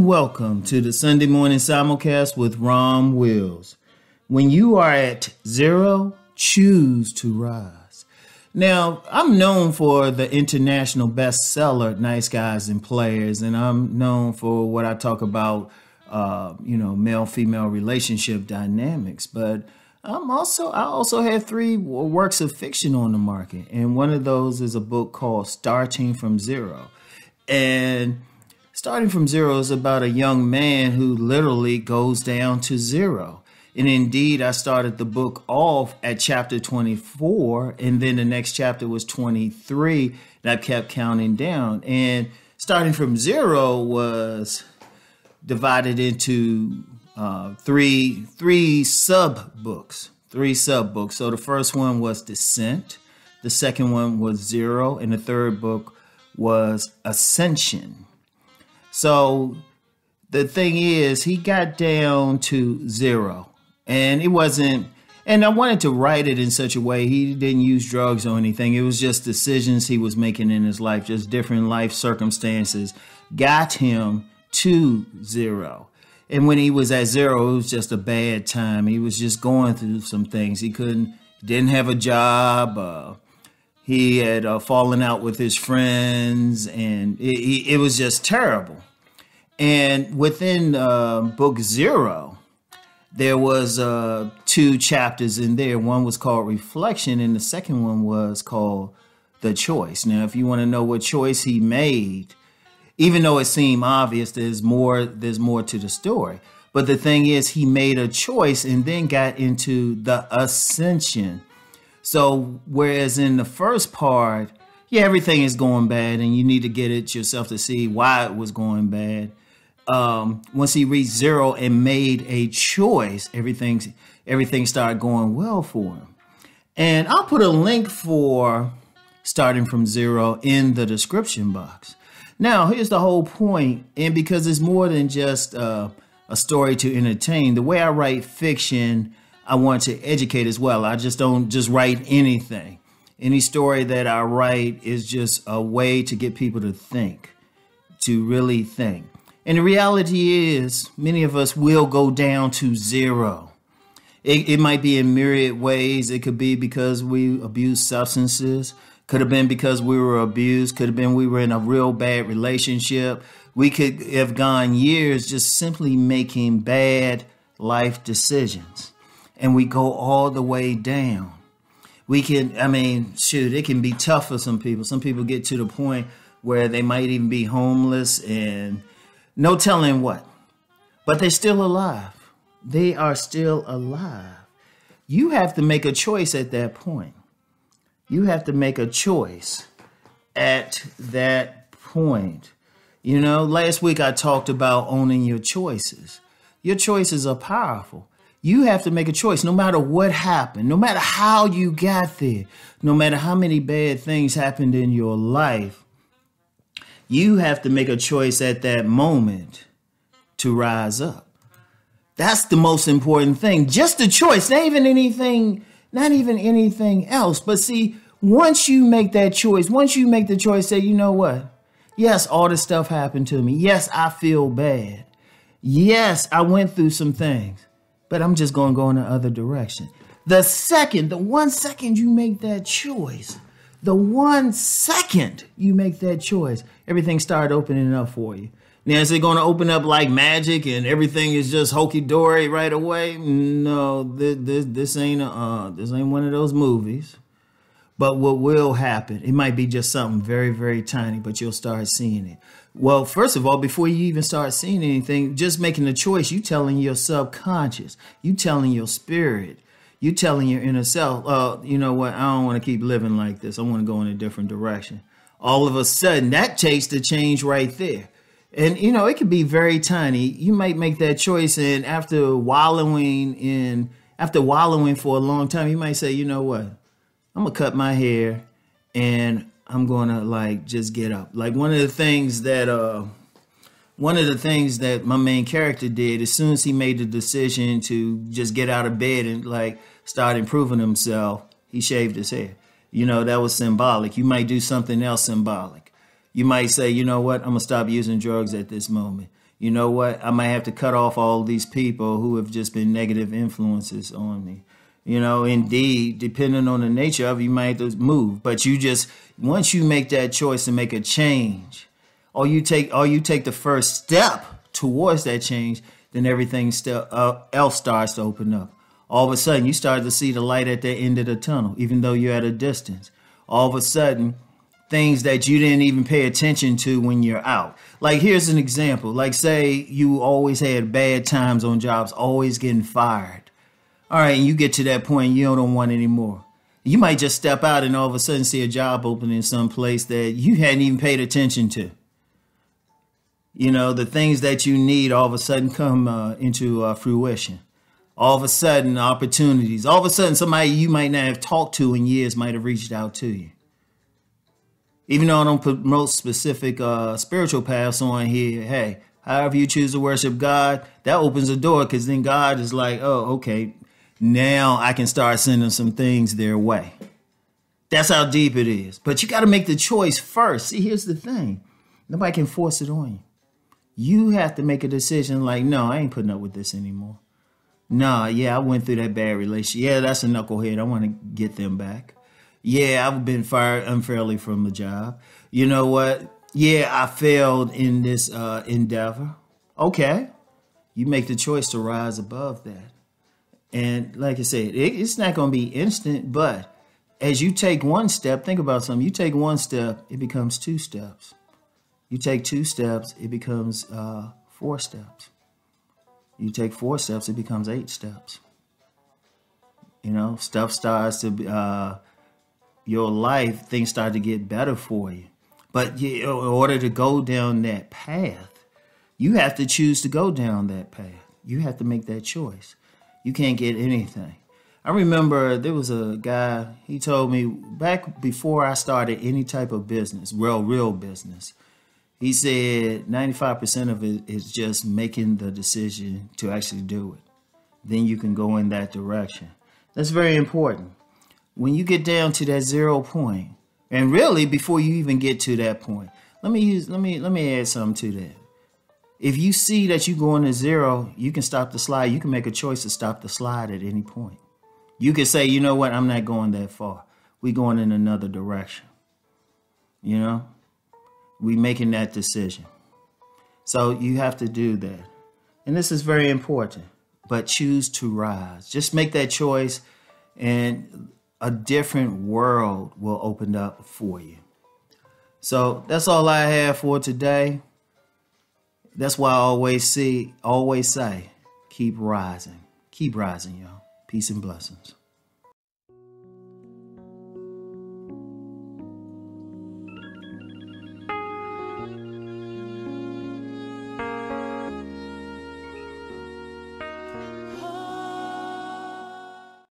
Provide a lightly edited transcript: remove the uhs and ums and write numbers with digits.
Welcome to the Sunday morning simulcast with Ron Wills. When you are at zero, choose to rise. Now, I'm known for the international bestseller, Nice Guys and Players, and I'm known for what I talk about, male-female relationship dynamics. But I also have 3 works of fiction on the market, and one of those is a book called Starting from Zero. And Starting from Zero is about a young man who literally goes down to zero. And indeed, I started the book off at chapter 24, and then the next chapter was 23, and I kept counting down. And Starting from Zero was divided into three sub books. So the first one was Descent, the second one was Zero, and the third book was Ascension. So the thing is, he got down to zero, and it wasn't, and I wanted to write it in such a way he didn't use drugs or anything. It was just decisions he was making in his life, just different life circumstances got him to zero. And when he was at zero, it was just a bad time. He was just going through some things. He didn't have a job. He had fallen out with his friends, and it was just terrible. And within book Zero, there was 2 chapters in there. One was called Reflection, and the second one was called The Choice. Now, if you want to know what choice he made, even though it seemed obvious, there's more to the story. But the thing is, he made a choice and then got into the ascension. So whereas in the first part, everything is going bad and you need to get it yourself to see why it was going bad. Once he reached zero and made a choice, everything started going well for him. And I'll put a link for Starting from Zero in the description box. Now, here's the whole point, and because it's more than just a story to entertain, the way I write fiction, I want to educate as well. I just don't just write anything. Any story that I write is just a way to get people to think, to really think. And the reality is, many of us will go down to zero. It might be in myriad ways. It could be because we abuse substances. Could have been because we were abused. Could have been we were in a real bad relationship. We could have gone years just simply making bad life decisions. And we go all the way down. It can be tough for some people. Some people get to the point where they might even be homeless and no telling what. But they're still alive. They are still alive. You have to make a choice at that point. You have to make a choice at that point. You know, last week I talked about owning your choices. Your choices are powerful. You have to make a choice no matter what happened, no matter how you got there, no matter how many bad things happened in your life. You have to make a choice at that moment to rise up. That's the most important thing. Just a choice, not even anything else. But see, once you make that choice, once you make the choice, say, you know what? Yes, all this stuff happened to me. Yes, I feel bad. Yes, I went through some things, but I'm just going to go in the other direction. The 1 second you make that choice, everything started opening up for you. Now, is it going to open up like magic and everything is just hokey-dory right away? No, this ain't one of those movies. But what will happen, it might be just something very, very tiny, but you'll start seeing it. Well, first of all, before you even start seeing anything, just making a choice, you telling your subconscious, you telling your spirit, you telling your inner self, you know what, I don't want to keep living like this. I want to go in a different direction. All of a sudden, that takes the change right there. And, you know, it could be very tiny. You might make that choice, and after wallowing for a long time, you might say, you know what, I'm going to cut my hair and I'm going to just get up. Like one of the things that one of the things that my main character did, as soon as he made the decision to just get out of bed and like start improving himself, he shaved his hair. You know, that was symbolic. You might do something else symbolic. You might say, you know what, I'm gonna stop using drugs at this moment. You know what, I might have to cut off all these people who have just been negative influences on me. You know, indeed, depending on the nature of it, you might have to move. But you just, once you make that choice to make a change, or you take the first step towards that change, then everything else starts to open up. All of a sudden, you start to see the light at the end of the tunnel, even though you're at a distance. All of a sudden, things that you didn't even pay attention to when you're out. Like, here's an example. Like, say you always had bad times on jobs, always getting fired. All right, and you get to that point, you don't want any more. You might just step out and all of a sudden see a job opening someplace that you hadn't even paid attention to. You know, the things that you need all of a sudden come into fruition. All of a sudden, opportunities. All of a sudden, somebody you might not have talked to in years might have reached out to you. Even though I don't promote specific spiritual paths on here, hey, however you choose to worship God, that opens the door, because then God is like, oh, okay, now I can start sending some things their way. That's how deep it is. But you got to make the choice first. See, here's the thing. Nobody can force it on you. You have to make a decision like, no, I ain't putting up with this anymore. Nah, yeah, I went through that bad relationship. Yeah, that's a knucklehead. I want to get them back. Yeah, I've been fired unfairly from the job. You know what? Yeah, I failed in this endeavor. Okay. You make the choice to rise above that. And like I said, it's not going to be instant, but as you take one step, think about something. You take one step, it becomes 2 steps. You take 2 steps, it becomes 4 steps. You take 4 steps, it becomes 8 steps. You know, stuff starts to, your life, things start to get better for you. But in order to go down that path, you have to choose to go down that path. You have to make that choice. You can't get anything. I remember there was a guy, he told me back before I started any type of business, real business, he said 95% of it is just making the decision to actually do it. Then you can go in that direction. That's very important. When you get down to that 0 point, and really before you even get to that point, let me add something to that. If you see that you're going to 0, you can stop the slide. You can make a choice to stop the slide at any point. You can say, you know what, I'm not going that far. We're going in another direction. You know, we making that decision. So you have to do that. And this is very important, but choose to rise. Just make that choice and a different world will open up for you. So that's all I have for today. That's why I always say, keep rising. Keep rising, y'all. Peace and blessings.